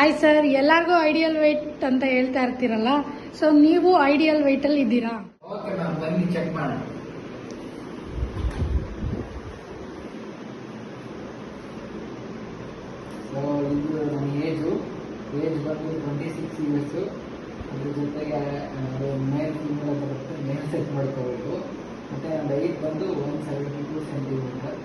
Hi sir, ಎಲ್ಲರಿಗೂ ideal weight ಅಂತ ಹೇಳ್ತಾ ಇರ್ತೀರಲ್ಲ, ಸೊ ನೀವು ಐಡಿಯಲ್ ವೆಯ್ಟ್ ಅಲ್ಲಿ ಇದ್ದೀರಾ? ಓಕೆ ಮ್ಯಾಮ್, ಬನ್ನಿ ಚೆಕ್ ಮಾಡೋಣ. ಸೊ ಇದು ನನ್ನ ಏಜ್ ಬಂದು 26 ಇಯರ್ಸು. ಅದ್ರ ಜೊತೆಗೆ ಮೇಲ್ ಫೀಮೇಲ್ ಅಂತ ಬರುತ್ತೆ, ಮೇಲ್ ಸೆಟ್ ಮಾಡ್ಕೋಬೇಕು. ಮತ್ತು ನನ್ನ ಹೈಟ್ ಬಂದು 172 ಸೆಂಟಿಮೀಟರ್.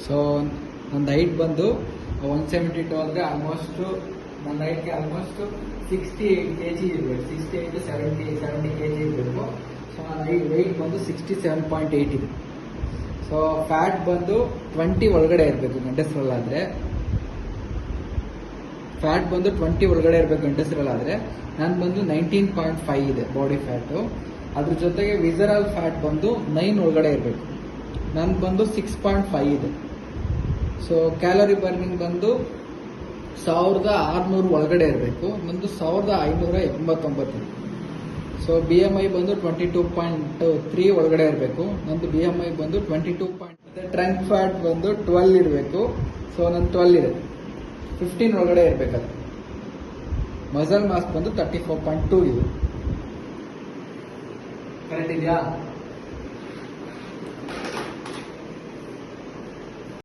ಸೊ ನನ್ನ ಹೈಟ್ ಬಂದು 172 ಅಂದರೆ ಆಲ್ಮೋಸ್ಟ್ ನನ್ನ ಹೈಟ್ಗೆ ಆಲ್ಮೋಸ್ಟ್ 68 kg ಇರಬೇಕು. 68 to 70 kg ಇರಬೇಕು. ಸೊ ನನ್ನ ವೆಯ್ಟ್ ಬಂದು 67.8 ಇದೆ. ಸೊ ಫ್ಯಾಟ್ ಬಂದು 20 ಒಳಗಡೆ ಇರಬೇಕು ಗಂಡಸರಲ್ಲಾದರೆ. ಫ್ಯಾಟ್ ಬಂದು 20 ಒಳಗಡೆ ಇರಬೇಕು ಗಂಡಸರಲ್ಲಾದರೆ. ನಾನು ಬಂದು 19.5 ಇದೆ ಬಾಡಿ ಫ್ಯಾಟು. ಅದ್ರ ಜೊತೆಗೆ ವಿಸರಲ್ ಫ್ಯಾಟ್ ಬಂದು 9 ಒಳಗಡೆ ಇರಬೇಕು. ನಂದು ಬಂದು 6.5 ಇದೆ. ಸೊ ಕ್ಯಾಲೋರಿ ಬರ್ನಿಂಗ್ ಬಂದು 1600 ಒಳಗಡೆ ಇರಬೇಕು. ನಂದು 1589 ಇದೆ. ಸೊ BMI ಬಂದು 22.3 ಒಳಗಡೆ ಇರಬೇಕು. ನಂದು BMI ಬಂದು 22. ಟ್ರಂಕ್ ಫ್ಯಾಟ್ ಬಂದು 12 ಇರಬೇಕು. ಸೊ ನಂದು 12 ಇದೆ. 15 ಒಳಗಡೆ ಇರಬೇಕದು. ಮಸಲ್ ಮಾಸ್ ಬಂದು 34.2 ಇದೆ. ಕರೆಕ್ಟ್ ಇದೆಯಾ?